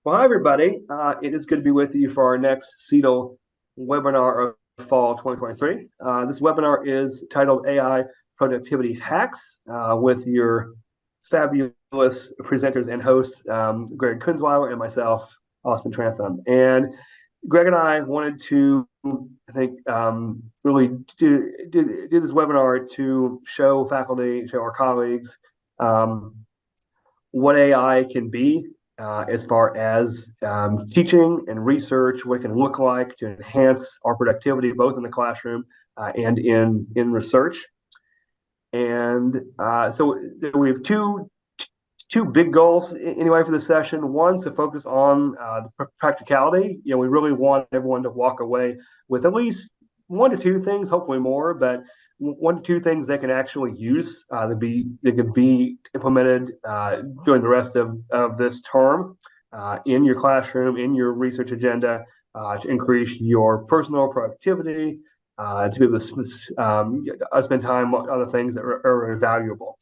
Well, hi, everybody. It is good to be with you for our next CETL webinar of fall 2023. This webinar is titled AI Productivity Hacks with your fabulous presenters and hosts, Greg Kunzweiler and myself, Austin Trantham. And Greg and I wanted to, really do this webinar to show faculty, show our colleagues what AI can be as far as teaching and research, what it can look like to enhance our productivity, both in the classroom and in research. And so we have two big goals anyway for the session. One's to focus on the practicality. We really want everyone to walk away with at least one to two things, hopefully more, but one to two things they can actually use that can be implemented during the rest of this term in your classroom, in your research agenda, to increase your personal productivity, to be able to spend time on other things that are valuable.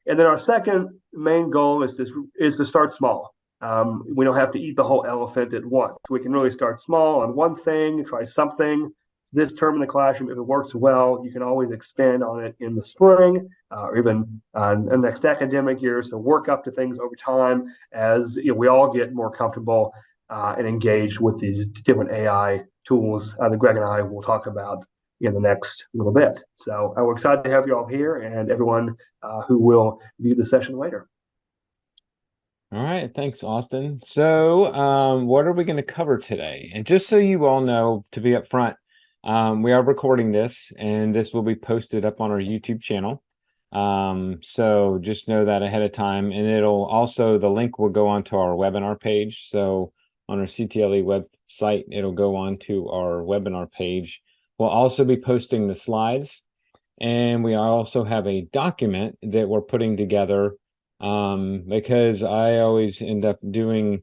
And then our second main goal is to start small. We don't have to eat the whole elephant at once. We can really start small on one thing, try something this term in the classroom. If it works well, you can always expand on it in the spring or even the next academic year. So work up to things over time as we all get more comfortable and engaged with these different AI tools that Greg and I will talk about in the next little bit. So we're excited to have you all here and everyone who will view the session later. All right, thanks, Austin. So what are we going to cover today? And just so you all know, to be up front, we are recording this, and this will be posted up on our YouTube channel. So just know that ahead of time, and it'll also, the link will go onto our webinar page. So on our CTLE website, it'll go onto our webinar page. We'll also be posting the slides, and we also have a document that we're putting together because I always end up doing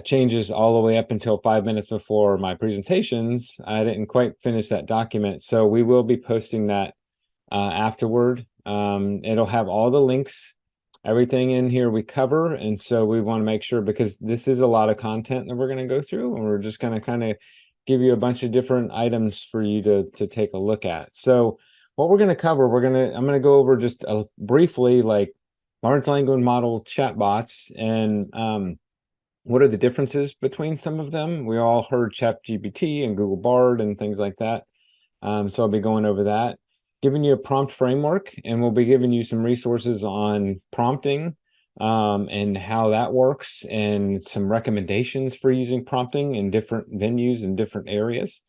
changes all the way up until 5 minutes before my presentations. I didn't quite finish that document, so we will be posting that afterward. It'll have all the links, everything in here we cover, and so we want to make sure, because this is a lot of content that we're going to go through, and we're just going to kind of give you a bunch of different items for you to take a look at. So what we're going to cover, I'm going to go over just briefly, like large language model chatbots, and what are the differences between some of them. We all heard ChatGPT and Google Bard and things like that. So I'll be going over that, giving you a prompt framework, and we'll be giving you some resources on prompting and how that works, and some recommendations for using prompting in different venues and different areas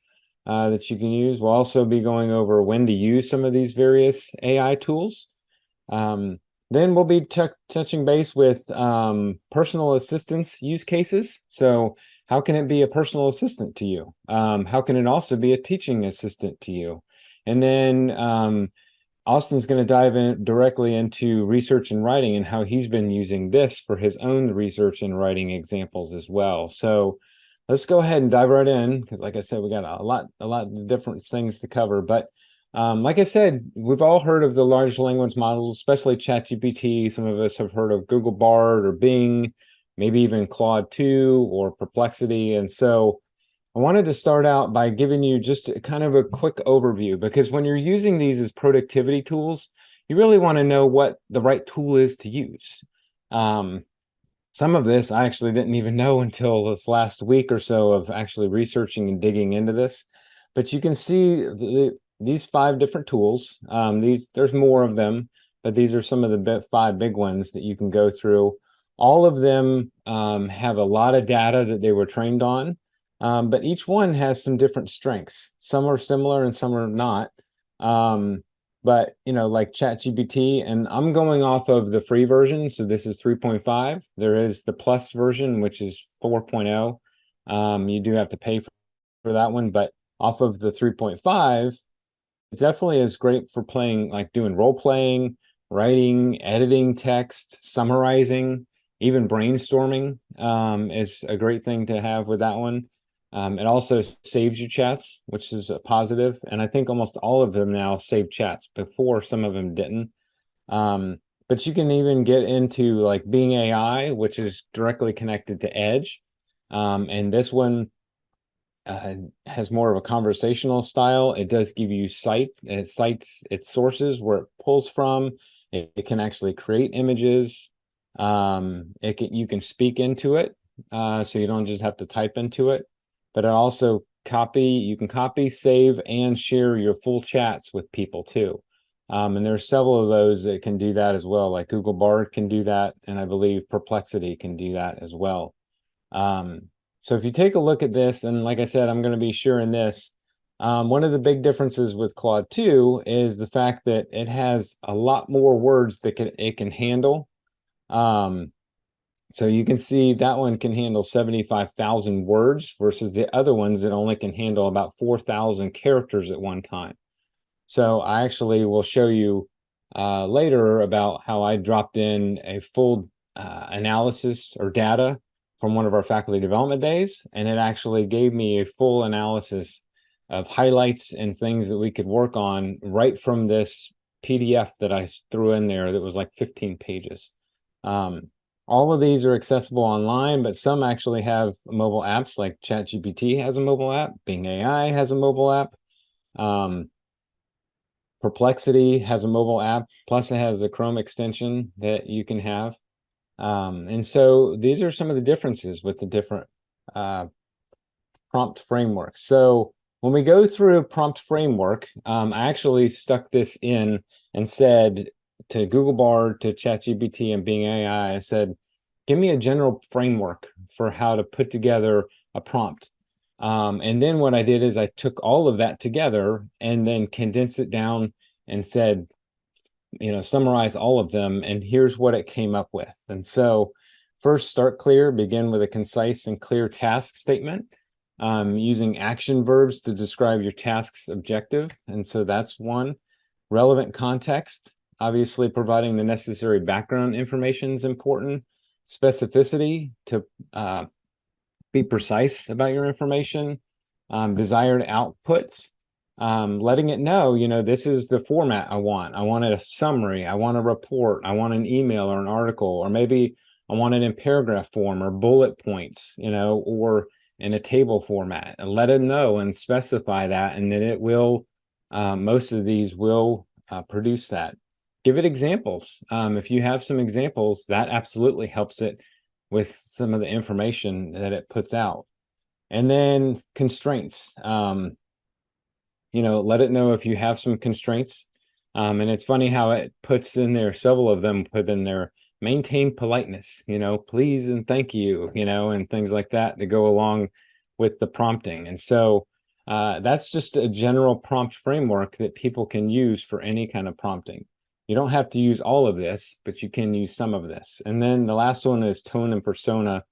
that you can use. We'll also be going over when to use some of these various AI tools. Then we'll be touching base with personal assistance use cases. So how can it be a personal assistant to you? How can it also be a teaching assistant to you? And then Austin's going to dive in directly into research and writing and how he's been using this for his own research and writing examples as well. So let's go ahead and dive right in, because like I said, we got a lot of different things to cover. But like I said, we've all heard of the large language models, especially ChatGPT. Some of us have heard of Google Bard or Bing, maybe even Claude 2 or Perplexity. And so I wanted to start out by giving you just kind of a quick overview, because when you're using these as productivity tools, you really want to know what the right tool is to use. Some of this I actually didn't even know until this last week or so of actually researching and digging into this. But you can see these 5 different tools. There's more of them, but these are some of the 5 big ones that you can go through. All of them have a lot of data that they were trained on. But each one has some different strengths. Some are similar and some are not. But, like ChatGPT, and I'm going off of the free version. So this is 3.5. There is the plus version, which is 4.0. You do have to pay for that one. But off of the 3.5, it definitely is great for playing, like doing role playing, writing, editing text, summarizing, even brainstorming is a great thing to have with that one. It also saves you chats, which is a positive. And I think almost all of them now save chats. Before, some of them didn't. But you can even get into like Bing AI, which is directly connected to Edge. And this one has more of a conversational style. It does give you it cites its sources where it pulls from. It can actually create images. You can speak into it, so you don't just have to type into it. But it also you can copy, save, and share your full chats with people too. And there's several of those that can do that as well, like Google Bard can do that, and I believe Perplexity can do that as well. So if you take a look at this, and like I said, I'm going to be sharing this. One of the big differences with Claude 2 is the fact that it has a lot more words that it can handle. So you can see that one can handle 75,000 words versus the other ones that only can handle about 4,000 characters at one time. So I actually will show you later about how I dropped in a full analysis or data from one of our faculty development days, and it actually gave me a full analysis of highlights and things that we could work on right from this PDF that I threw in there that was like 15 pages. All of these are accessible online, but some actually have mobile apps, like ChatGPT has a mobile app, Bing AI has a mobile app. Perplexity has a mobile app, plus it has a Chrome extension that you can have. And so these are some of the differences with the different prompt frameworks. So when we go through prompt framework, I actually stuck this in and said to Google Bard, to ChatGPT and Bing AI, I said, give me a general framework for how to put together a prompt. And then what I did is I took all of that together and then condensed it down and said, summarize all of them, and here's what it came up with. And so first, start clear, begin with a concise and clear task statement, using action verbs to describe your task's objective. And so that's one. Relevant context, obviously providing the necessary background information is important. Specificity, to be precise about your information. Desired outputs, letting it know, this is the format I want. I want a summary, I want a report, I want an email or an article, or maybe I want it in paragraph form or bullet points, or in a table format, and let it know and specify that, and then it will, most of these will produce that. Give it examples. If you have some examples, that absolutely helps it with some of the information that it puts out. And then constraints, let it know if you have some constraints. And it's funny how it puts in there, several of them put in there, maintain politeness, please and thank you, and things like that to go along with the prompting. And so that's just a general prompt framework that people can use for any kind of prompting. You don't have to use all of this, but you can use some of this. And then the last one is tone and persona.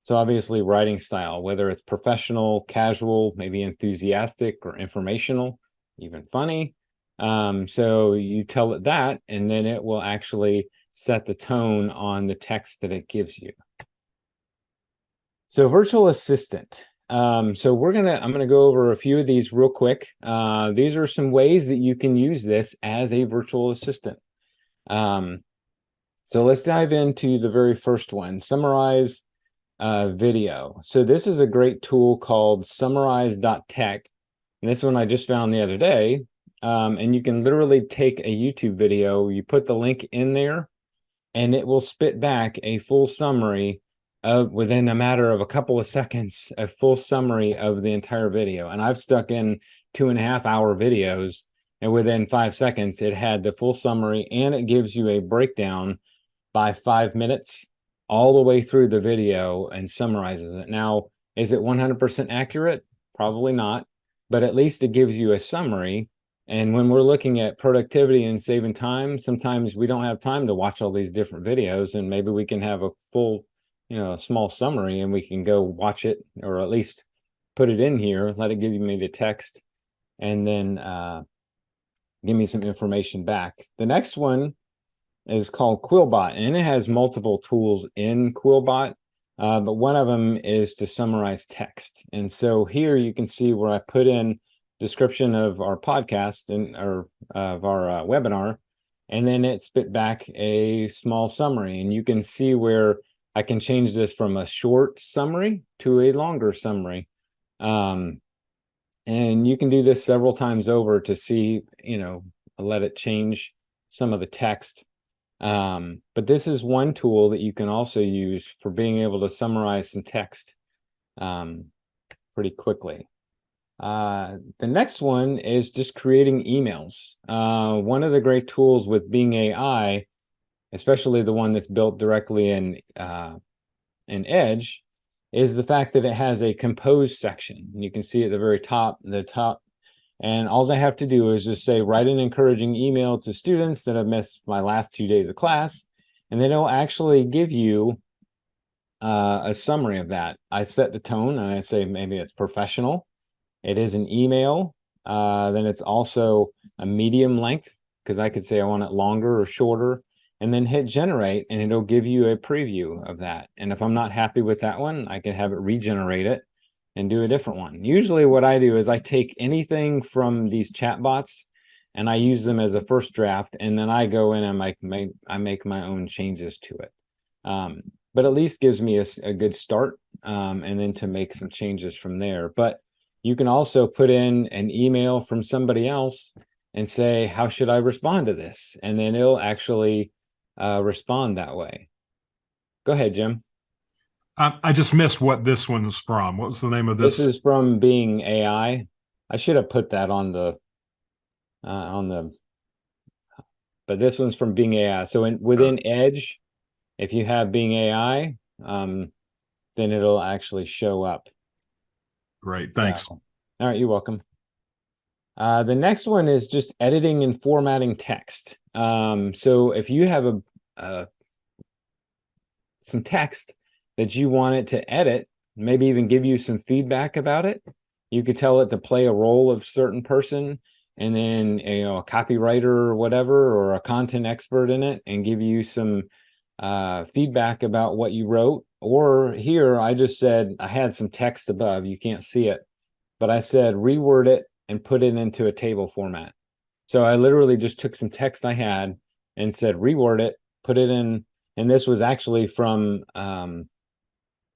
So obviously writing style, whether it's professional, casual, maybe enthusiastic or informational, even funny. So you tell it that, and then it will actually set the tone on the text that it gives you. So virtual assistant. So I'm gonna go over a few of these real quick. These are some ways that you can use this as a virtual assistant. So let's dive into the very first one, summarize video. So this is a great tool called summarize.tech. And this one I just found the other day. And you can literally take a YouTube video, you put the link in there, and it will spit back a full summary of, within a matter of a couple of seconds, a full summary of the entire video. And I've stuck in 2.5-hour videos, and within 5 seconds, it had the full summary, and it gives you a breakdown by 5 minutes all the way through the video and summarizes it. Now, is it 100% accurate? Probably not, but at least it gives you a summary. And when we're looking at productivity and saving time, sometimes we don't have time to watch all these different videos, and maybe we can have a full, a small summary, and we can go watch it, or at least put it in here, let it give me the text, and then give me some information back. The next one is called Quillbot, and it has multiple tools in Quillbot, but one of them is to summarize text. And so here you can see where I put in description of our podcast or of our webinar, and then it spit back a small summary. And you can see where I can change this from a short summary to a longer summary. And you can do this several times over to see, let it change some of the text. But this is one tool that you can also use for being able to summarize some text pretty quickly. The next one is just creating emails. One of the great tools with Bing AI, especially the one that's built directly in Edge, is the fact that it has a compose section. You can see at the very top, and all I have to do is just say, write an encouraging email to students that have missed my last 2 days of class, and then it'll actually give you a summary of that. I set the tone and I say maybe it's professional. It is an email. Then it's also a medium length, because I could say I want it longer or shorter, and then hit generate and it'll give you a preview of that. And if I'm not happy with that one, I can have it regenerate it and do a different one. Usually what I do is I take anything from these chat bots and I use them as a first draft, and then I go in and I make my own changes to it. But at least gives me a good start, and then to make some changes from there. But you can also put in an email from somebody else and say, how should I respond to this? And then it'll actually respond that way. Go ahead, Jim. I just missed what this one's from. What was the name of this? This is from Bing AI. I should have put that on the, but this one's from Bing AI. So within Edge, if you have Bing AI, then it'll actually show up. Great, thanks. All right, you're welcome. The next one is just editing and formatting text. So if you have some text that you want it to edit, maybe even give you some feedback about it, you could tell it to play a role of certain person, and then a copywriter or whatever, or a content expert in it, and give you some feedback about what you wrote. Or here, I just said, I had some text above, you can't see it, but I said reword it and put it into a table format. So I literally just took some text I had and said reword it, put it in, and this was actually from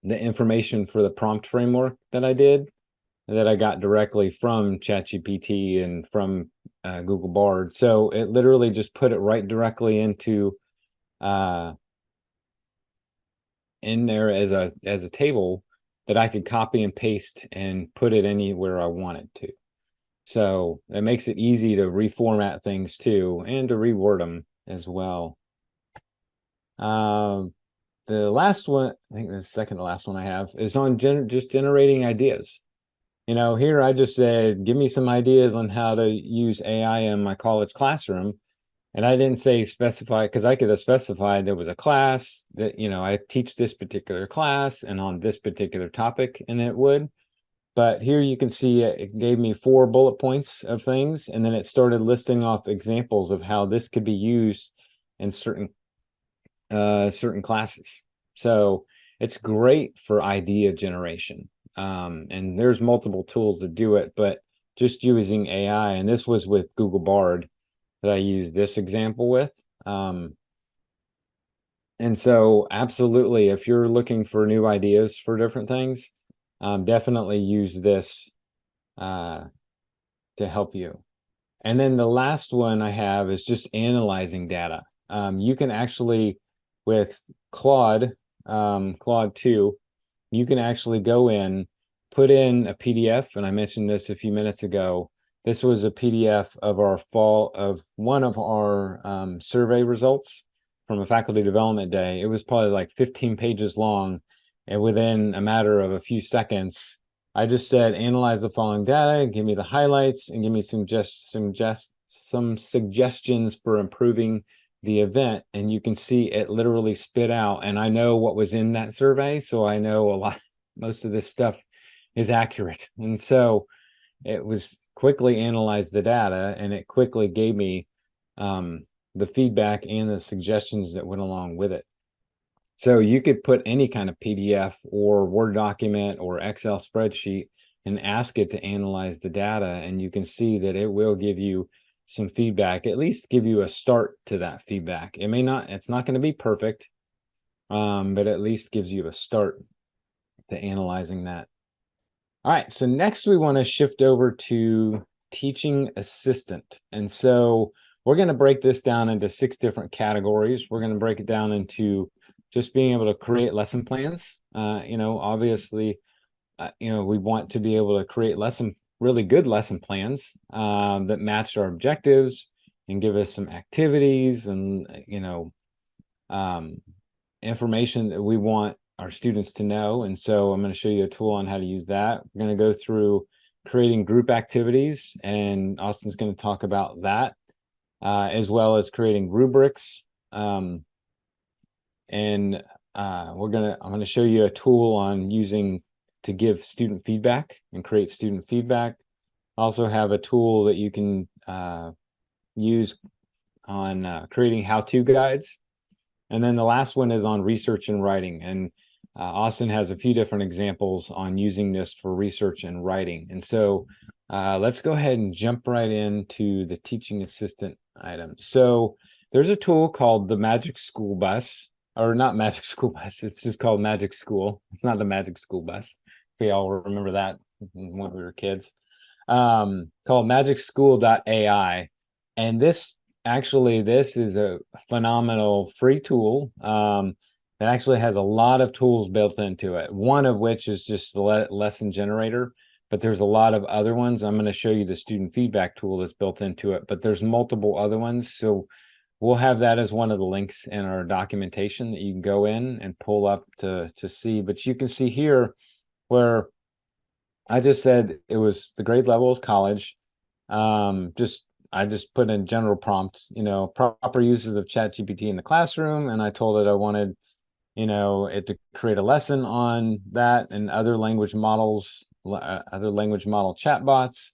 the information for the prompt framework that I did, that I got directly from ChatGPT and from Google Bard. So it literally just put it right directly into in there as a table that I could copy and paste and put it anywhere I wanted to. So it makes it easy to reformat things too, and to reword them as well. The last one, I think the second to last one I have, is on just generating ideas. Here I just said, give me some ideas on how to use AI in my college classroom. And I didn't say specify, because I could have specified there was a class that, I teach this particular class and on this particular topic, and it would. But here you can see it gave me 4 bullet points of things, and then it started listing off examples of how this could be used in certain classes. So it's great for idea generation. And there's multiple tools that do it, but just using AI, and this was with Google Bard that I used this example with. And so absolutely, if you're looking for new ideas for different things, definitely use this to help you. And then the last one I have is just analyzing data. You can actually, with Claude 2, you can actually go in, put in a PDF, and I mentioned this a few minutes ago. This was a PDF of one of our survey results from a faculty development day. It was probably like 15 pages long, and within a matter of a few seconds, I just said, analyze the following data, give me the highlights, and give me some suggestions for improving the event. And you can see it literally spit out, and I know what was in that survey, so I know most of this stuff is accurate. And so it was quickly analyzed the data, and it quickly gave me the feedback and the suggestions that went along with it. So you could put any kind of PDF or Word document or Excel spreadsheet and ask it to analyze the data, and you can see that it will give you some feedback, at least give you a start to that feedback. It's not going to be perfect, but at least gives you a start to analyzing that. All right, so next we want to shift over to teaching assistant. And so we're going to break this down into 6 different categories. We're going to break it down into just being able to create lesson plans. Obviously, we want to be able to create really good lesson plans that match our objectives and give us some activities and, information that we want our students to know. And so I'm going to show you a tool on how to use that. We're going to go through creating group activities, and Austin's going to talk about that, as well as creating rubrics. I'm going to show you a tool on using to give student feedback and create student feedback. I also have a tool that you can use on creating how-to guides. And then the last one is on research and writing. And Austin has a few different examples on using this for research and writing. And so let's go ahead and jump right into the teaching assistant item. So there's a tool called the Magic School Bus, or not Magic School Bus. It's just called Magic School. It's not the Magic School Bus. If we all remember that when we were kids. Called magicschool.ai. And this is a phenomenal free tool. It actually has a lot of tools built into it, one of which is just the lesson generator, but there's a lot of other ones. I'm going to show you the student feedback tool that's built into it, but there's multiple other ones. So we'll have that as one of the links in our documentation that you can go in and pull up to see. But you can see here where I just said it was the grade level is college. I just put in general prompt, proper uses of ChatGPT in the classroom. And I told it I wanted it to create a lesson on that and other language model chatbots,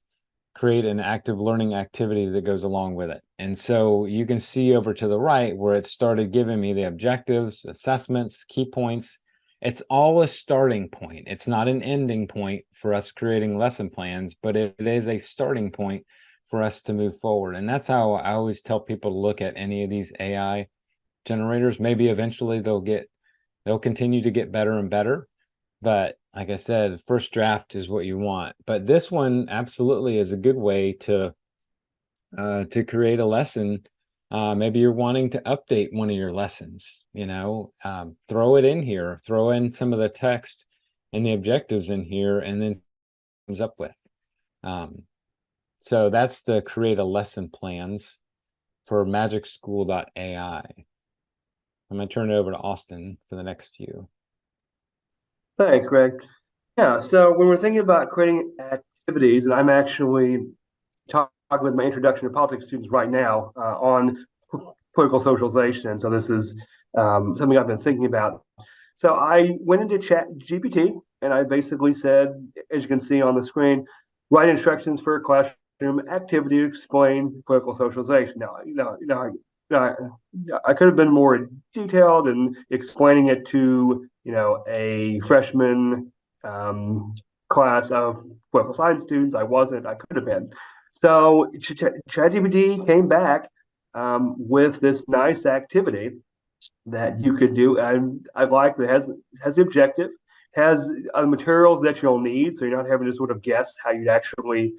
create an active learning activity that goes along with it. And so you can see over to the right where it started giving me the objectives, assessments, key points. It's all a starting point. It's not an ending point for us creating lesson plans, but it is a starting point for us to move forward. And that's how I always tell people to look at any of these AI generators. Maybe eventually they'll continue to get better and better. But like I said, first draft is what you want. But this one absolutely is a good way to create a lesson. Maybe you're wanting to update one of your lessons, throw it in here, throw in some of the text and the objectives in here, and then comes up with. So that's the create a lesson plans for magicschool.ai. I'm going to turn it over to Austin for the next few. Thanks, Greg. Yeah, so when we're thinking about creating activities, and I'm actually talking with my introduction to politics students right now on political socialization. So this is something I've been thinking about. So I went into ChatGPT and I basically said, as you can see on the screen, write instructions for a classroom activity to explain political socialization. I could have been more detailed in explaining it to a freshman class of political science students. I wasn't. I could have been. So ChatGPT came back with this nice activity that you could do, and I like that has the objective, has materials that you'll need, so you're not having to sort of guess how you'd actually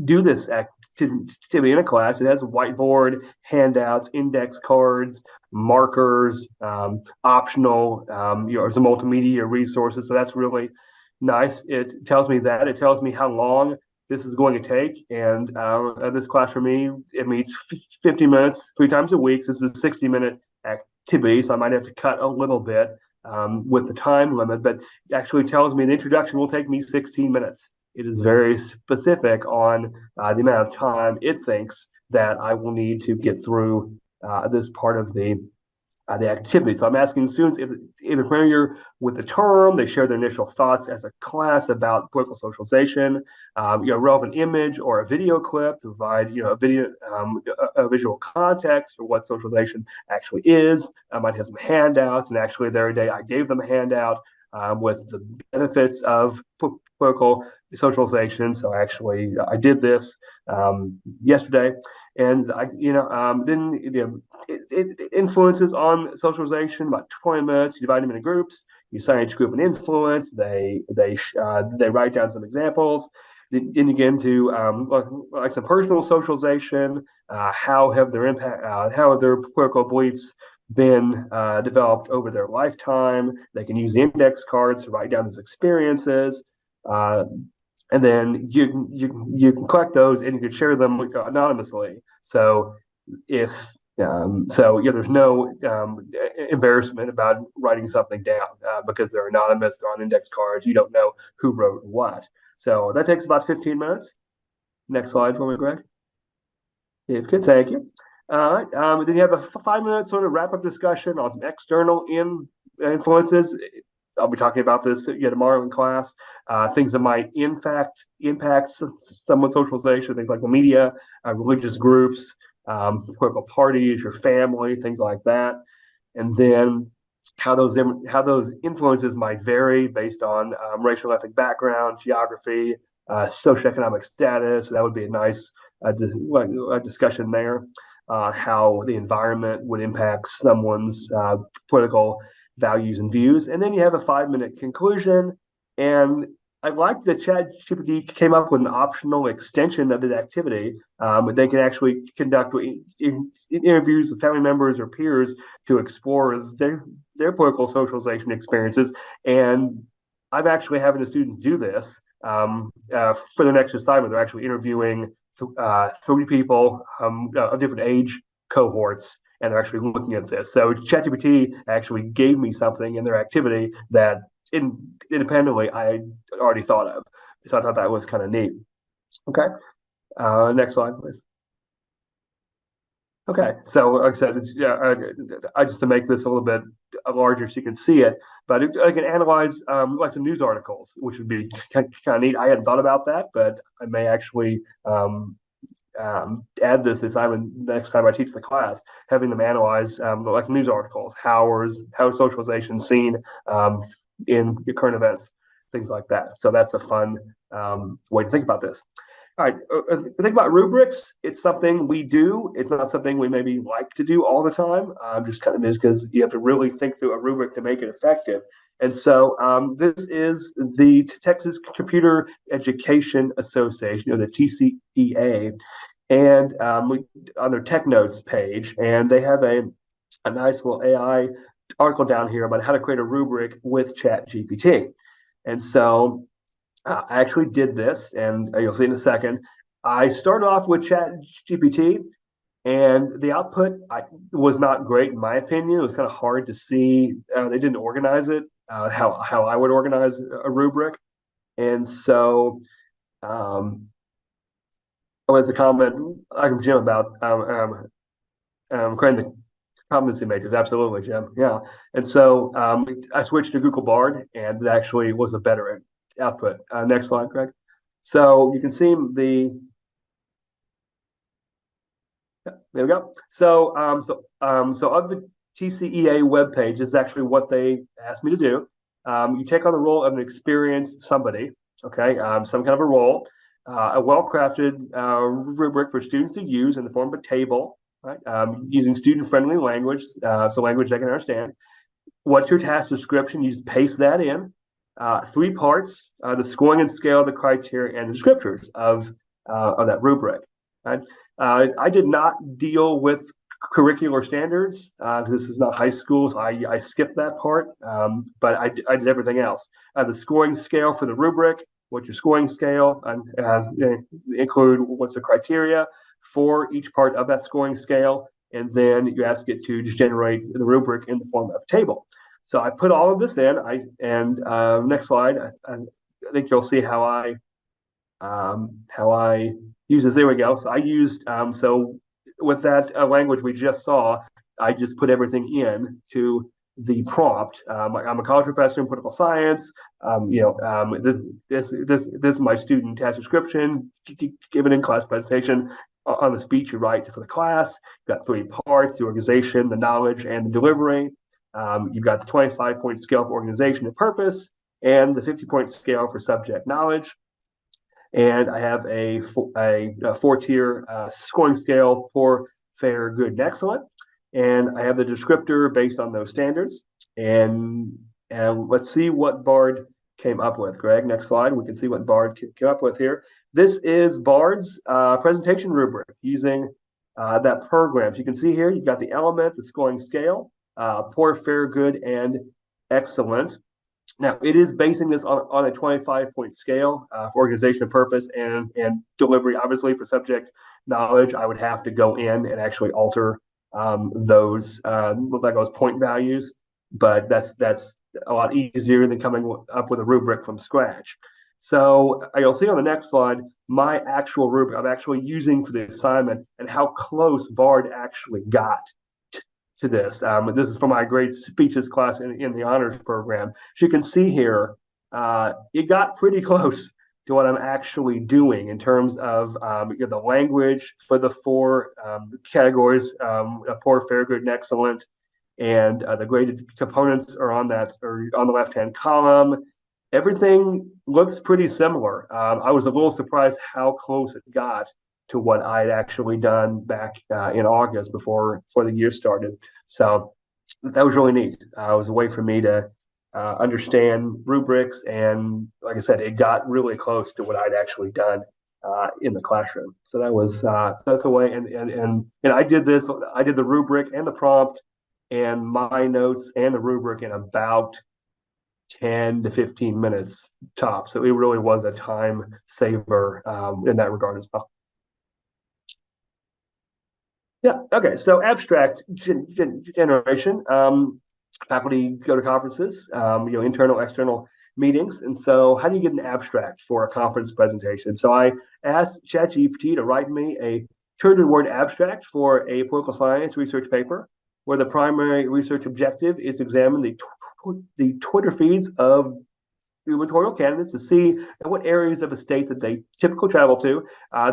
do this activity in a class. It has a whiteboard, handouts, index cards, markers, optional, some multimedia resources. So that's really nice. It tells me that. It tells me how long this is going to take. And this class for me, it meets 50 minutes 3 times a week. So this is a 60-minute activity, so I might have to cut a little bit with the time limit, but it actually tells me the introduction will take me 16 minutes. It is very specific on the amount of time it thinks that I will need to get through this part of the activity. So I'm asking students if they're familiar with the term, they share their initial thoughts as a class about political socialization, relevant image or a video clip to provide a visual context for what socialization actually is. I might have some handouts, and actually the other day I gave them a handout with the benefits of political socialization. So actually I did this yesterday. And then it influences on socialization about 20 minutes. You divide them into groups. You assign each group an influence. They write down some examples. Then you get into like some personal socialization. How have their political beliefs been developed over their lifetime? They can use the index cards to write down those experiences. And then you can collect those and you can share them anonymously. So there's no embarrassment about writing something down because they're anonymous, they're on index cards. You don't know who wrote what. So that takes about 15 minutes. Next slide for me, Greg. If you could, thank you. All right. Then you have a 5-minute sort of wrap-up discussion on some external influences. I'll be talking about this tomorrow in class. Things that might impact someone's socialization, things like the media, religious groups, political parties, your family, things like that. And then how those influences might vary based on racial, ethnic background, geography, socioeconomic status. So that would be a nice discussion there. How the environment would impact someone's political values and views. And then you have a 5-minute conclusion. And I like that ChatGPT came up with an optional extension of the activity. They can actually conduct interviews with family members or peers to explore their political socialization experiences. And I'm actually having the students do this for their next assignment. They're actually interviewing 3 people of different age cohorts, and they're actually looking at this. So ChatGPT actually gave me something in their activity that independently I already thought of. So I thought that was kind of neat. Okay. Next slide, please. Okay, so like I said, I just to make this a little bit larger so you can see it, but I can analyze like some news articles, which would be kind of neat. I hadn't thought about that, but I may actually add this assignment next time I teach the class, having them analyze like news articles, how socialization is seen in your current events, things like that. So that's a fun way to think about this. All right, think about rubrics. It's something we do. It's not something we maybe like to do all the time. Just kind of is because you have to really think through a rubric to make it effective. And so this is the Texas Computer Education Association, or the TCEA, and on their Tech Notes page, and they have a nice little AI article down here about how to create a rubric with ChatGPT. And so I actually did this, and you'll see in a second. I started off with ChatGPT, and the output was not great in my opinion. It was kind of hard to see. They didn't organize it how I would organize a rubric, and so as a comment, like Jim about creating the competency matrix. Absolutely, Jim. Yeah, and so I switched to Google Bard, and it actually was a better output. Next slide, Craig. So you can see there we go. So of the TCEA webpage, this is actually what they asked me to do. You take on the role of an experienced somebody, okay, some kind of a role, a well-crafted rubric for students to use in the form of a table, right? Using student-friendly language, so language they can understand. What's your task description? You just paste that in. 3 parts: the scoring and scale, the criteria, and the descriptors of that rubric. Right? I did not deal with curricular standards. This is not high school, so I skipped that part. But I did everything else. The scoring scale for the rubric. What's your scoring scale? Include what's the criteria for each part of that scoring scale, and then you ask it to just generate the rubric in the form of a table. So I put all of this in. Next slide. I think you'll see how I use this. There we go. So I used so with that language we just saw, I just put everything in to the prompt. I'm a college professor in political science. This is my student task description given in class presentation. On the speech you write for the class, you've got 3 parts: the organization, the knowledge, and the delivery. You've got the 25-point scale for organization and purpose, and the 50-point scale for subject knowledge. And I have a four-tier scoring scale: poor, fair, good, and excellent. And I have the descriptor based on those standards. And let's see what Bard came up with. Greg, next slide. We can see what Bard came up with here. This is Bard's presentation rubric using that program. So you can see here, you've got the element, the scoring scale, poor, fair, good, and excellent. Now, it is basing this on a 25-point scale for organization and purpose and delivery. Obviously, for subject knowledge, I would have to go in and actually alter those point values, but that's a lot easier than coming up with a rubric from scratch. So you'll see on the next slide my actual rubric I'm actually using for the assignment and how close Bard actually got to this. This is from my grade speeches class in the honors program. So you can see here, it got pretty close to what I'm actually doing in terms of the language for the four categories: poor, fair, good, and excellent. And the graded components are on that, or on the left-hand column. Everything looks pretty similar. I was a little surprised how close it got to what I'd actually done back in August before the year started. So that was really neat. It was a way for me to understand rubrics, and like I said, it got really close to what I'd actually done in the classroom. So that was so that's a way. And I did this. I did the rubric and the prompt and my notes and the rubric in about 10 to 15 minutes tops. So it really was a time saver in that regard as well. Yeah. Okay. So abstract generation. Faculty go to conferences, internal, external meetings. And so how do you get an abstract for a conference presentation? So I asked ChatGPT to write me a 200-word abstract for a political science research paper, where the primary research objective is to examine the Twitter feeds of gubernatorial candidates to see what areas of a state that they typically travel to.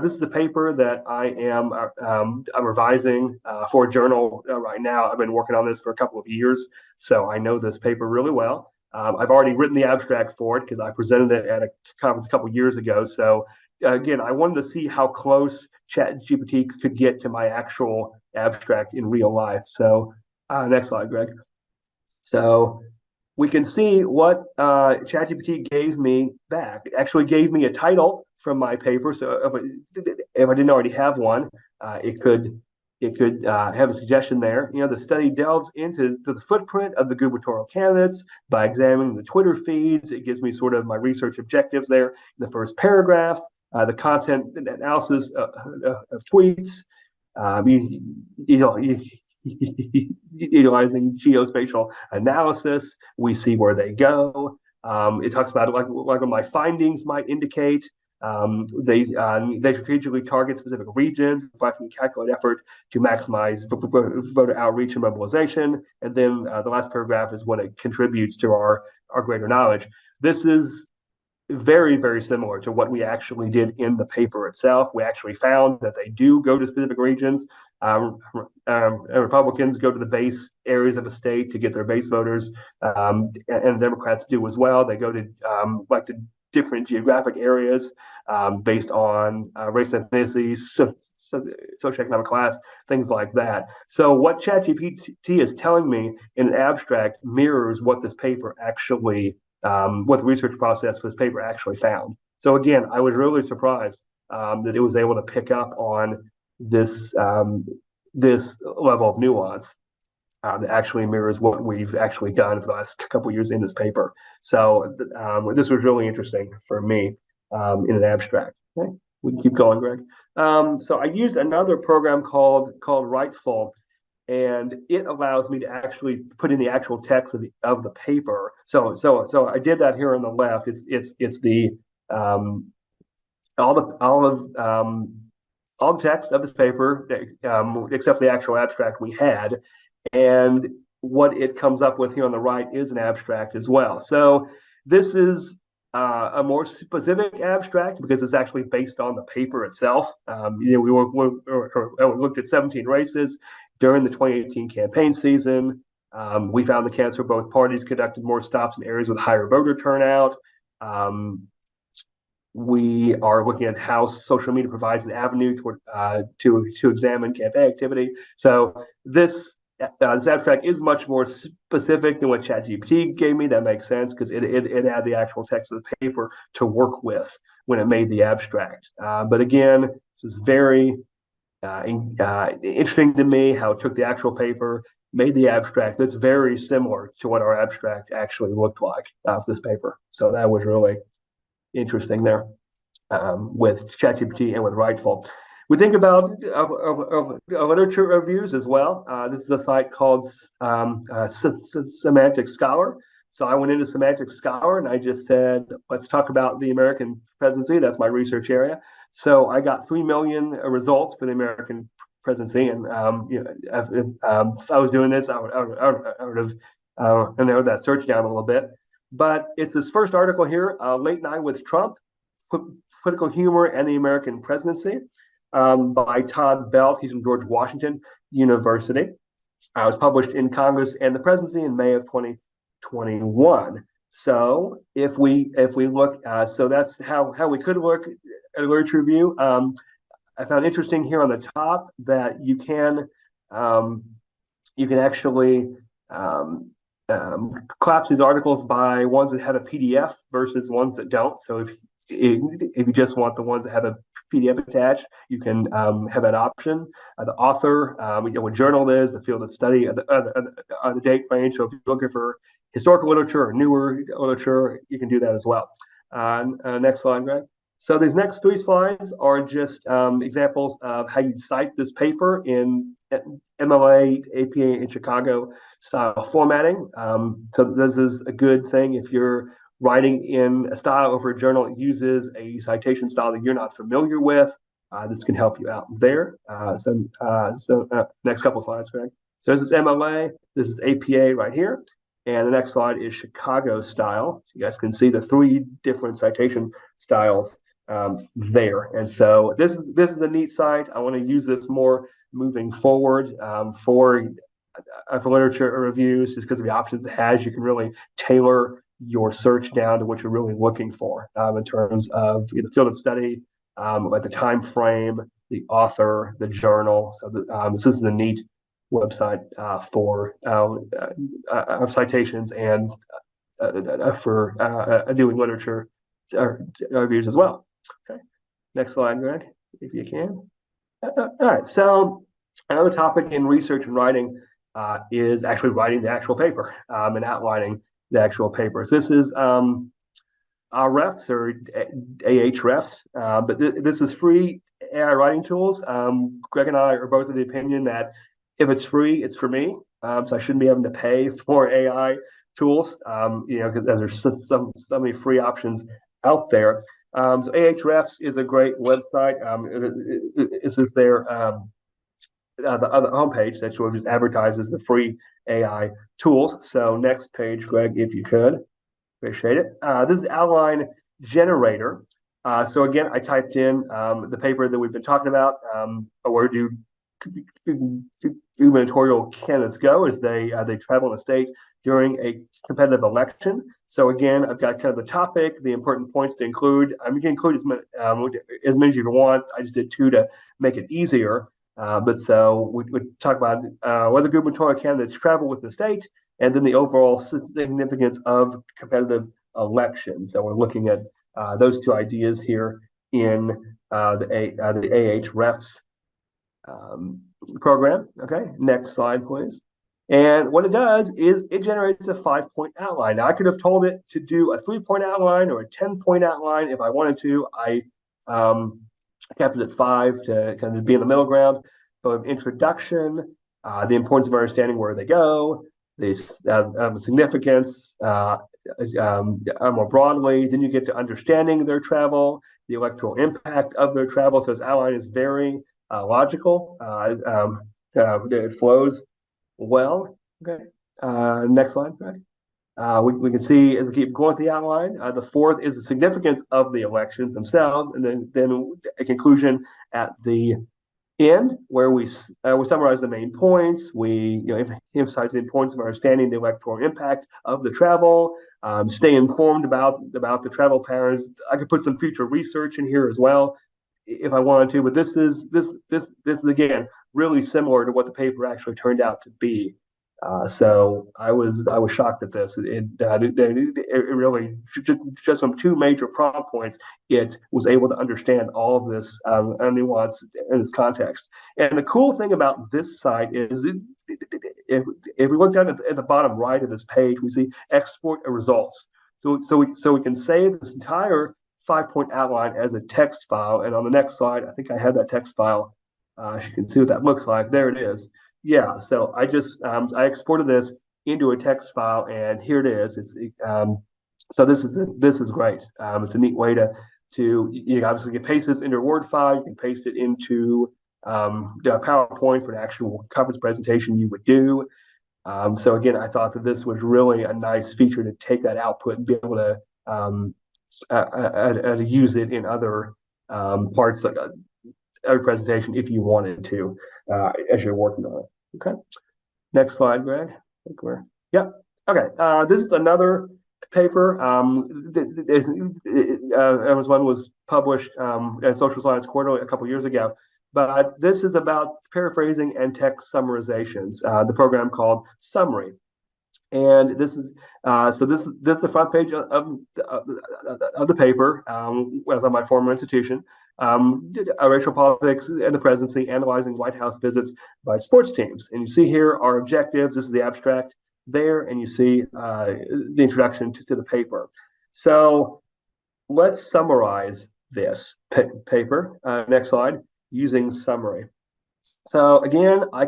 This is a paper that I'm revising for a journal right now. I've been working on this for a couple of years, so I know this paper really well. I've already written the abstract for it because I presented it at a conference a couple of years ago. So again, I wanted to see how close ChatGPT could get to my actual abstract in real life. So next slide, Greg. So we can see what ChatGPT gave me back. It actually gave me a title from my paper. So if I didn't already have one, it could have a suggestion there. The study delves into the footprint of the gubernatorial candidates by examining the Twitter feeds. It gives me sort of my research objectives there in the first paragraph. The content analysis of tweets. Utilizing geospatial analysis, we see where they go. It talks about like what my findings might indicate. They strategically target specific regions, reflecting calculated effort to maximize voter outreach and mobilization. And then the last paragraph is what it contributes to our greater knowledge. This is very, very similar to what we actually did in the paper itself. We actually found that they do go to specific regions. Republicans go to the base areas of a state to get their base voters, and Democrats do as well. They go to to different geographic areas based on race, ethnicity, socioeconomic class, things like that. So what ChatGPT is telling me in an abstract mirrors what this paper actually what the research process for this paper actually found. So again, I was really surprised that it was able to pick up on this this level of nuance that actually mirrors what we've actually done for the last couple of years in this paper. So this was really interesting for me in an abstract. Okay, we can keep going, Greg. So I used another program called Writeful, and it allows me to actually put in the actual text of the paper. So I did that here on the left. It's the all the text of this paper except the actual abstract we had, and what it comes up with here on the right is an abstract as well. So this is a more specific abstract because it's actually based on the paper itself. We looked at 17 races during the 2018 campaign season. We found the candidates for both parties conducted more stops in areas with higher voter turnout. we are looking at how social media provides an avenue to examine campaign activity. So this abstract is much more specific than what ChatGPT gave me. That makes sense because it had the actual text of the paper to work with when it made the abstract. But again, this is very interesting to me how it took the actual paper, made the abstract that's very similar to what our abstract actually looked like for this paper. So that was really interesting there with ChatGPT and with Writeful. We think about literature reviews as well. This is a site called Semantic Scholar. So I went into Semantic Scholar and I just said, let's talk about the American presidency. That's my research area. So I got 3 million results for the American presidency. And if I was doing this, I would have narrowed that search down a little bit. But it's this first article here, Late Night with Trump, Political Humor and the American Presidency, by Todd Belt. He's from George Washington University. It was published in Congress and the Presidency in May of 2021. So if we look, so that's how we could look at a literature review. I found interesting here on the top that you can actually collapse these articles by ones that have a PDF versus ones that don't. So if you just want the ones that have a PDF attached, you can have that option. The author, what journal it is, the field of study, the date range. So if you're looking for historical literature or newer literature, you can do that as well. Next slide, Greg. So these next 3 slides are just examples of how you'd cite this paper in MLA, APA, and Chicago style formatting. So this is a good thing if you're writing in a style over a journal that uses a citation style that you're not familiar with. This can help you out there. Next couple slides, Greg. So this is MLA, this is APA right here. And the next slide is Chicago style. So you guys can see the 3 different citation styles there. And so this is a neat site. I want to use this more moving forward for literature reviews, just because of the options it has. You can really tailor your search down to what you're really looking for in terms of the field of study, like the time frame, the author, the journal. So this is a neat website for citations and for doing literature reviews as well. Okay, next slide, Greg, if you can. All right, so another topic in research and writing is actually writing the actual paper and outlining the actual papers. This is REFs or Ahrefs, but this is free AI writing tools. Greg and I are both of the opinion that if it's free, it's for me. So I shouldn't be having to pay for AI tools, because there's so many free options out there. So Ahrefs is a great website. This is their the other homepage that sort of just advertises the free AI tools. So next page, Greg, if you could. Appreciate it. This is Outline Generator. So again, I typed in the paper that we've been talking about. Where do gubernatorial candidates go as they travel the state during a competitive election? So again, I've got kind of the topic, the important points to include. You can include as many as you want. I just did 2 to make it easier. But so we talk about whether gubernatorial candidates travel with the state, and then the overall significance of competitive elections. So we're looking at those 2 ideas here in the Ahrefs program. Okay, next slide, please. And what it does is it generates a 5-point outline. Now I could have told it to do a 3-point outline or a 10-point outline if I wanted to. I kept it at 5 to kind of be in the middle ground. So introduction, the importance of understanding where they go, the significance more broadly. Then you get to understanding their travel, the electoral impact of their travel. So this outline is very logical. It flows well. Okay. Next slide. Right. We can see as we keep going with the outline, the 4th is the significance of the elections themselves, and then a conclusion at the end, where we summarize the main points. We emphasize the importance of understanding the electoral impact of the travel. Stay informed about the travel patterns. I could put some future research in here as well if I wanted to, but this is again really similar to what the paper actually turned out to be. So I was shocked at this. It really just from two major prompt points, it was able to understand all of this nuance in this context. And the cool thing about this site is, if we look down at the bottom right of this page, we see export results. So we can save this entire 5-point outline as a text file. And on the next slide, I think I had that text file. You can see what that looks like. There it is. Yeah, so I just I exported this into a text file, and here it is. So this is great. It's a neat way to you obviously can paste this into a Word file. You can paste it into PowerPoint for an actual conference presentation you would do. So again, I thought that this was really a nice feature to take that output and be able to use it in other parts of every presentation if you wanted to as you're working on it. Okay. Next slide, Greg. I think yep. Okay. This is another paper. One was published in Social Science Quarterly a couple years ago, but this is about paraphrasing and text summarizations. The program called Summary. And this is this is the front page of the paper. Was on my former institution. Racial politics and the presidency, analyzing White House visits by sports teams. And you see here our objectives. This is the abstract there, and you see the introduction to the paper. So let's summarize this paper. Next slide. Using summary. So again, I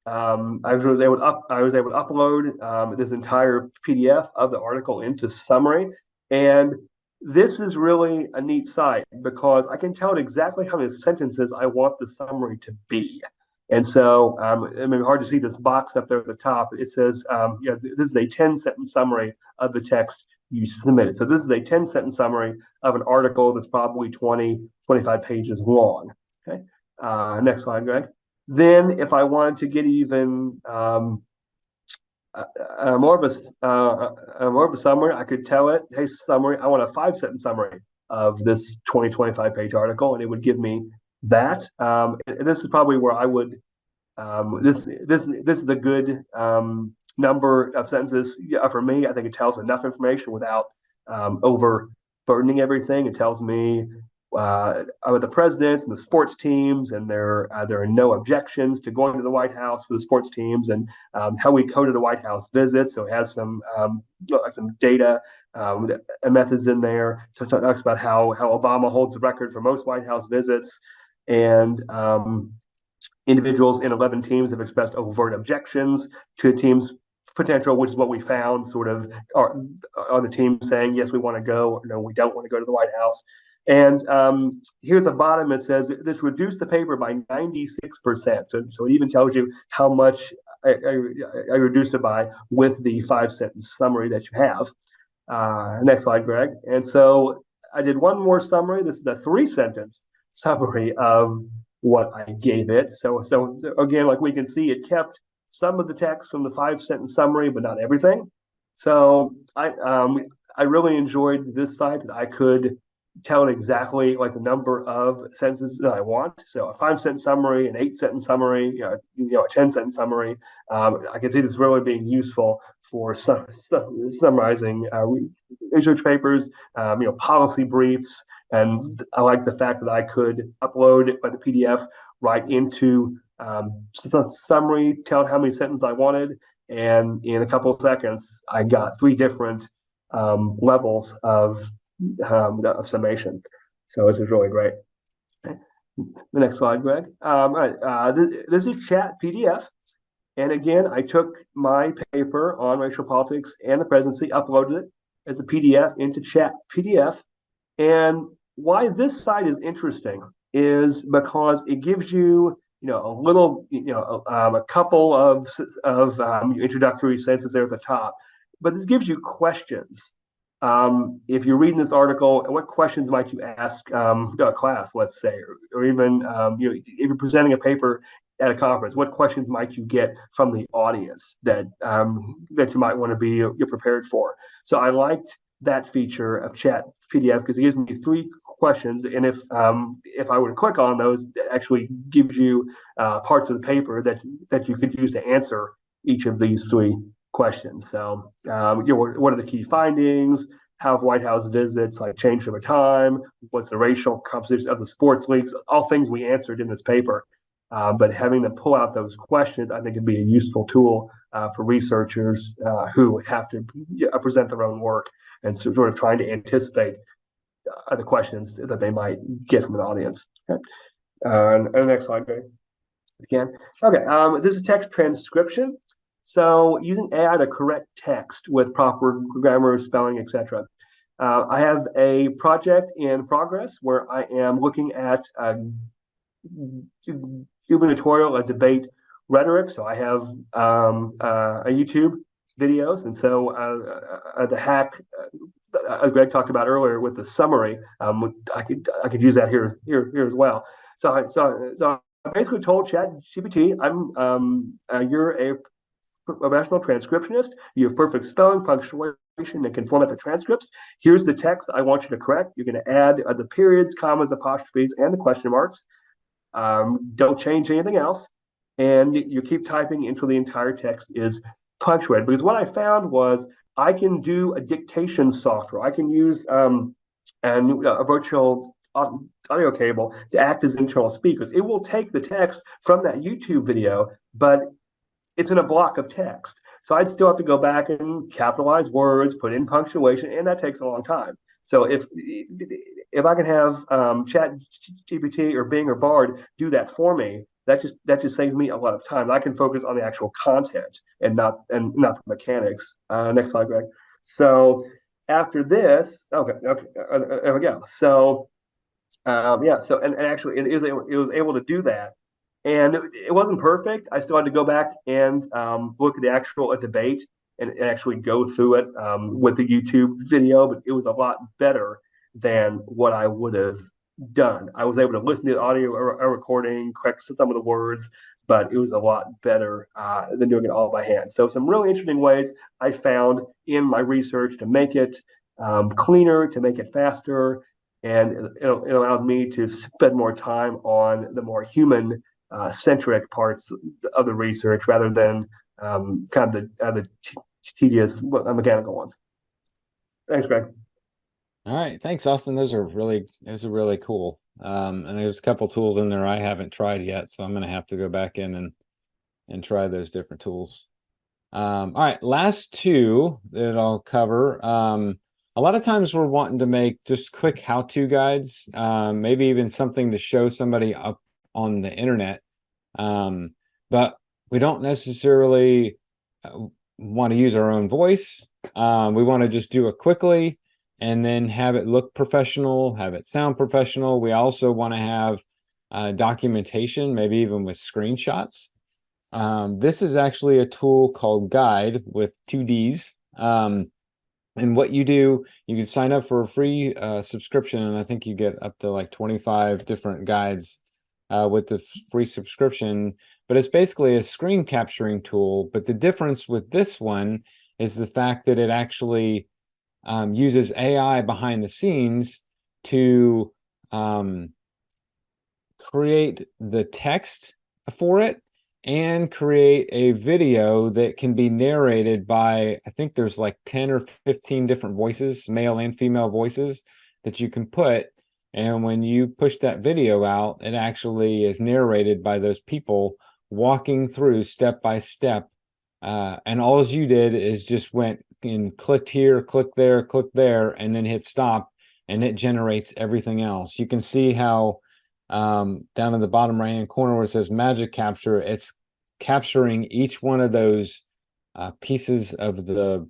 was able to upload this entire PDF of the article into Summary, and this is really a neat site because I can tell it exactly how many sentences I want the summary to be. And so, I mean, hard to see this box up there at the top. It says, this is a 10-sentence summary of the text you submitted. So this is a 10-sentence summary of an article that's probably 20, 25 pages long. Okay. Next slide, Greg. Then, if I wanted to get even more of a summary, I could tell it, hey, summary, I want a 5-sentence summary of this 20, 25-page article, and it would give me that. This is probably where I would, this is the good number of sentences for me. I think it tells enough information without overburdening everything. It tells me about the presidents and the sports teams, and there are no objections to going to the White House for the sports teams, and how we coded a White House visit. So it has some data and methods in there. Talks about how Obama holds the record for most White House visits, and individuals in 11 teams have expressed overt objections to the team's potential, which is what we found. Sort of are the team saying yes, we want to go, or no, we don't want to go to the White House. And here at the bottom, it says this reduced the paper by 96%. So it even tells you how much I reduced it by with the 5-sentence summary that you have. Next slide, Greg. And so I did one more summary. This is a 3-sentence summary of what I gave it. So again, like we can see, it kept some of the text from the 5-sentence summary, but not everything. So I really enjoyed this site that I could tell it exactly like the number of sentences that I want. So a 5-sentence summary, an 8-sentence summary, a 10-sentence summary. I can see this really being useful for summarizing research papers, policy briefs. And I like the fact that I could upload it by the PDF right into summary, tell it how many sentences I wanted, and in a couple of seconds, I got 3 different levels of summation. So this is really great. Okay. The next slide, Greg. All right. This is Chat PDF. And again, I took my paper on racial politics and the presidency, uploaded it as a PDF into Chat PDF. And why this site is interesting is because it gives you, a little, a couple of introductory sentences there at the top, but this gives you questions if you're reading this article, what questions might you ask a class, let's say, or even if you're presenting a paper at a conference, what questions might you get from the audience that you might want to be you're prepared for? So I liked that feature of Chat PDF because it gives me 3 questions, and if I were to click on those, it actually gives you parts of the paper that you could use to answer each of these 3 questions. So, what are the key findings? How have White House visits like changed over time? What's the racial composition of the sports leagues? All things we answered in this paper. But having them pull out those questions, I think, would be a useful tool for researchers who have to present their own work and sort of trying to anticipate the questions that they might get from an audience. Okay. And the next slide, again. Okay, this is text transcription. So using AI to correct text with proper grammar, spelling, etc. I have a project in progress where I am looking at gubernatorial debate rhetoric. So I have a YouTube videos, and so the hack Greg talked about earlier with the summary, I could use that here as well. So I basically told ChatGPT, you're a professional transcriptionist. You have perfect spelling, punctuation, and can format the transcripts. Here's the text I want you to correct. You're going to add the periods, commas, apostrophes, and the question marks. Don't change anything else. And you keep typing until the entire text is punctuated. Because what I found was I can do a dictation software. I can use a virtual audio cable to act as internal speakers. It will take the text from that YouTube video, but it's in a block of text. So I'd still have to go back and capitalize words, put in punctuation, and that takes a long time. So if I can have ChatGPT or Bing or Bard do that for me, that just saves me a lot of time. I can focus on the actual content and not the mechanics. Next slide, Greg. So after this, there we go. So so and actually it was able to do that. And it wasn't perfect. I still had to go back and look at the actual debate and actually go through it with the YouTube video, but it was a lot better than what I would have done. I was able to listen to the audio recording, correct some of the words, but it was a lot better than doing it all by hand. So some really interesting ways I found in my research to make it cleaner, to make it faster, and it allowed me to spend more time on the more human centric parts of the research rather than kind of the tedious mechanical ones. Thanks, Greg. All right, thanks, Austin. Those are really cool. And there's a couple tools in there I haven't tried yet, so I'm going to have to go back in and try those different tools. All right, last 2 that I'll cover. A lot of times we're wanting to make just quick how-to guides, maybe even something to show somebody up on the internet, but we don't necessarily want to use our own voice. We want to just do it quickly and then have it look professional, have it sound professional. We also want to have documentation, maybe even with screenshots. This is actually a tool called Guide with 2 Ds. And what you do, you can sign up for a free subscription, and I think you get up to like 25 different guides with the free subscription. But it's basically a screen capturing tool. But the difference with this one is the fact that it actually uses AI behind the scenes to create the text for it and create a video that can be narrated by, I think there's like 10 or 15 different voices, male and female voices that you can put. And when you push that video out, it actually is narrated by those people walking through step by step. And all you did is just went and clicked here, click there, and then hit stop, and it generates everything else. You can see how down in the bottom right hand corner where it says magic capture, it's capturing each one of those pieces of the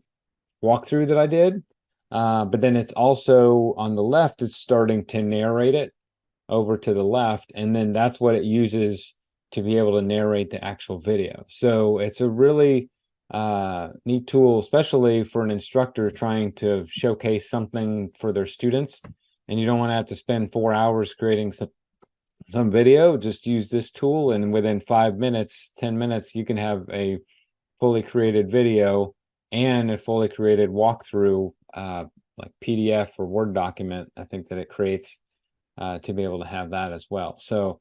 walkthrough that I did, but then it's also on the left, it's starting to narrate it over to the left, and then that's what it uses to be able to narrate the actual video. So it's a really neat tool, especially for an instructor trying to showcase something for their students, and you don't want to have to spend 4 hours creating some video. Just use this tool, and within 5 minutes, 10 minutes, you can have a fully created video and a fully created walkthrough, like PDF or Word document. I think that it creates to be able to have that as well. So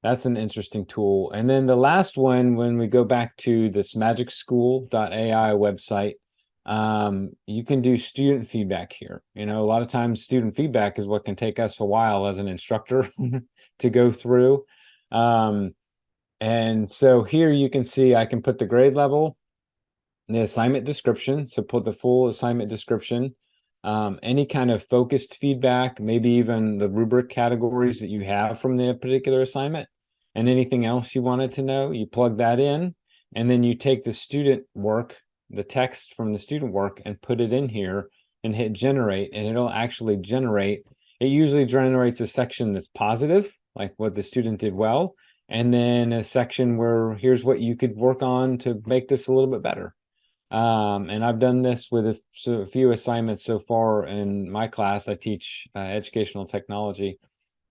that's an interesting tool. And then the last one, when we go back to this magicschool.ai website, you can do student feedback here. You know, a lot of times student feedback is what can take us a while as an instructor to go through. And so here you can see I can put the grade level, the assignment description. So put the full assignment description, any kind of focused feedback, maybe even the rubric categories that you have from the particular assignment, and anything else you wanted to know. You plug that in, and then you take the student work, the text from the student work, and put it in here and hit generate, and it'll actually generate. It usually generates a section that's positive, like what the student did well, and then a section where here's what you could work on to make this a little bit better. And I've done this with a few assignments so far in my class. I teach educational technology,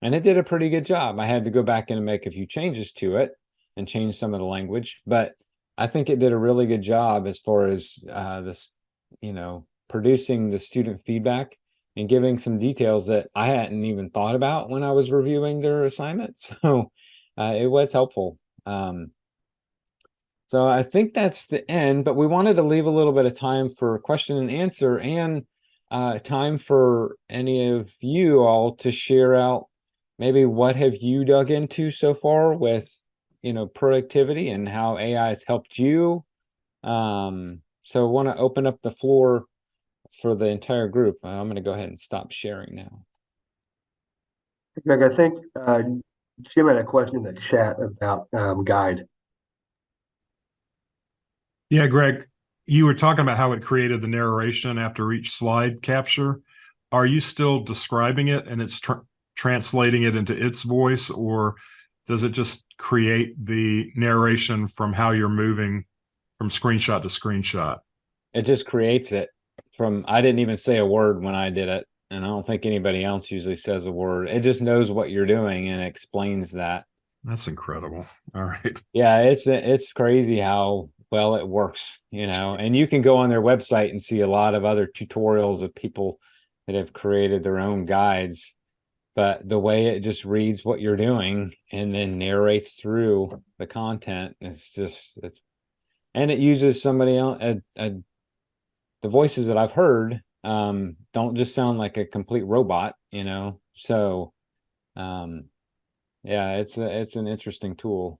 and it did a pretty good job. I had to go back in and make a few changes to it and change some of the language, but I think it did a really good job as far as this, you know, producing the student feedback and giving some details that I hadn't even thought about when I was reviewing their assignment. So it was helpful. So I think that's the end, but we wanted to leave a little bit of time for question and answer, and time for any of you all to share out maybe what have you dug into so far with, you know, productivity and how AI has helped you. So I want to open up the floor for the entire group. I'm going to go ahead and stop sharing now. Greg, I think Jim had a question in the chat about guide. Yeah, Greg, you were talking about how it created the narration after each slide capture. Are you still describing it and it's translating it into its voice, or does it just create the narration from how you're moving from screenshot to screenshot? It just creates it from, I didn't even say a word when I did it, and I don't think anybody else usually says a word. It just knows what you're doing and explains that. That's incredible. All right. Yeah, it's crazy how well it works, you know. And you can go on their website and see a lot of other tutorials of people that have created their own guides, but the way it just reads what you're doing and then narrates through the content, and it uses somebody else. The voices that I've heard don't just sound like a complete robot, you know. So yeah, it's an interesting tool.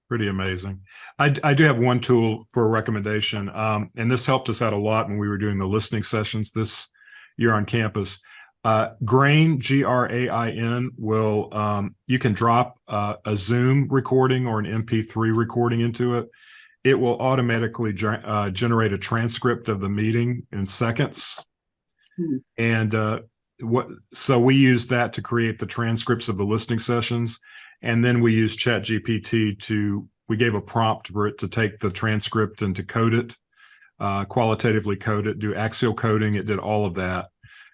Pretty amazing. I do have one tool for a recommendation, and this helped us out a lot when we were doing the listening sessions this year on campus. Grain, Grain, will you can drop a Zoom recording or an MP3 recording into it. It will automatically generate a transcript of the meeting in seconds. And so we use that to create the transcripts of the listening sessions. And then we use ChatGPT we gave a prompt for it to take the transcript and to code it, qualitatively code it, do axial coding. It did all of that.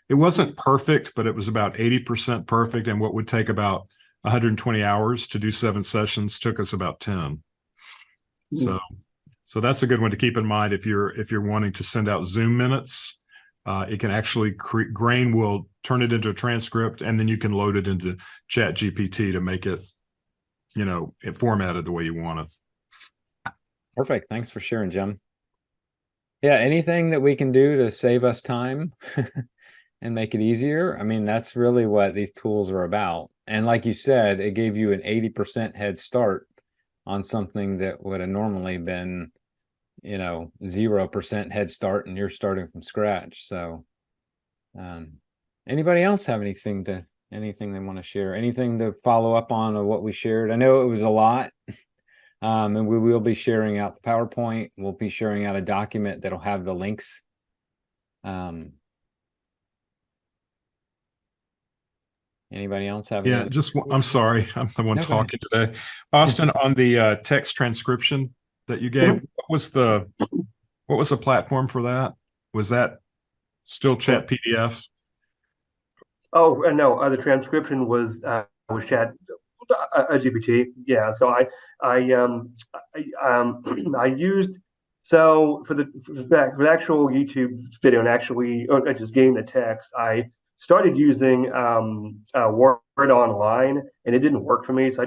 It wasn't perfect, but it was about 80% perfect. And what would take about 120 hours to do 7 sessions took us about 10. So that's a good one to keep in mind if you're wanting to send out Zoom minutes. It can actually Grain will turn it into a transcript, and then you can load it into ChatGPT to make it, you know, it formatted the way you want it. Perfect. Thanks for sharing, Jim. Yeah, anything that we can do to save us time and make it easier. I mean, that's really what these tools are about. And like you said, it gave you an 80% head start on something that would have normally been, you know, 0% head start, and you're starting from scratch. So anybody else have anything they want to share, anything to follow up on what we shared? I know it was a lot. And we will be sharing out the PowerPoint. We'll be sharing out a document that'll have the links. Anybody else have Yeah, I'm sorry, I'm the one talking today. Austin, on the text transcription that you gave, what was the What was the platform for that? Was that still Chat PDF? Oh, no, the transcription was Chat GPT. Yeah, so I used for the actual YouTube video and actually just getting the text. I started using Word Online, and it didn't work for me. So I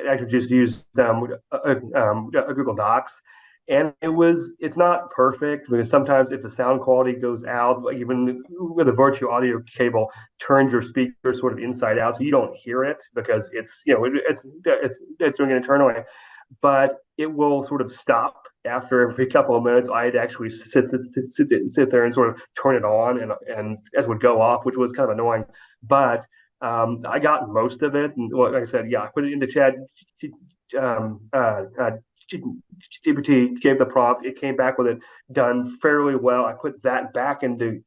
actually just used Google Docs. And it's not perfect because sometimes if the sound quality goes out, like even with a virtual audio cable, turns your speaker sort of inside out, so you don't hear it because it's doing it internally, but it will sort of stop after every couple of minutes. I'd actually sit there and sort of turn it on, and as it would go off, which was kind of annoying. But I got most of it, and like I said, yeah, I put it into Chat GPT, gave the prompt, it came back with it done fairly well. I put that back into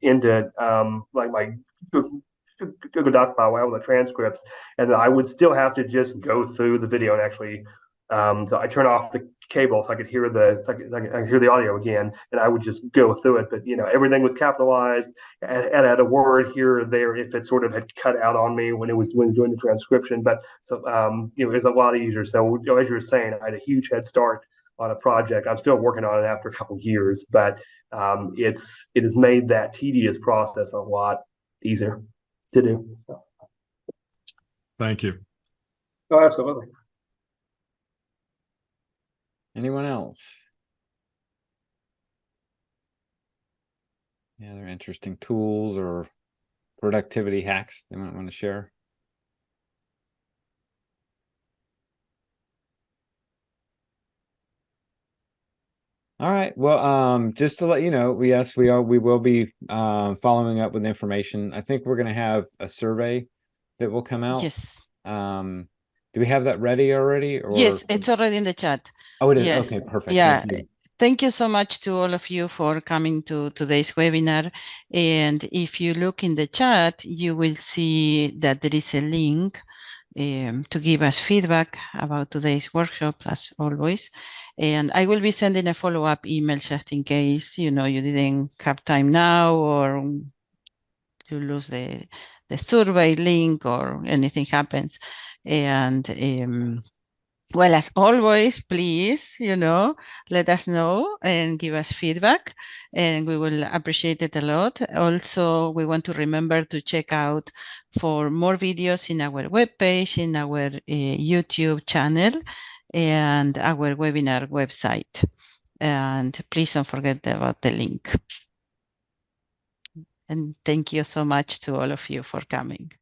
like my Google Doc file with the transcripts, and I would still have to just go through the video and actually. So I turn off the cable so I could hear I could hear the audio again, and I would just go through it. But everything was capitalized, and I had a word here or there if it sort of had cut out on me when doing the transcription. But so it was a lot easier. So as you were saying, I had a huge head start on a project. I'm still working on it after a couple of years, but it has made that tedious process a lot easier to do. So. Thank you. Oh, absolutely. Anyone else? Any other interesting tools or productivity hacks they might want to share? All right. Well, just to let you know, we will be following up with information. I think we're going to have a survey that will come out. Yes. Do we have that ready already? Or yes, it's already in the chat. Oh, it is. Yes. Okay, perfect. Yeah. Thank you. Thank you so much to all of you for coming to today's webinar. And if you look in the chat, you will see that there is a link to give us feedback about today's workshop, as always. And I will be sending a follow-up email just in case you didn't have time now, or you lose the survey link or anything happens. And well, as always, please, let us know and give us feedback, and we will appreciate it a lot. Also, we want to remember to check out for more videos in our webpage, in our YouTube channel, and our webinar website. And please don't forget about the link. And thank you so much to all of you for coming.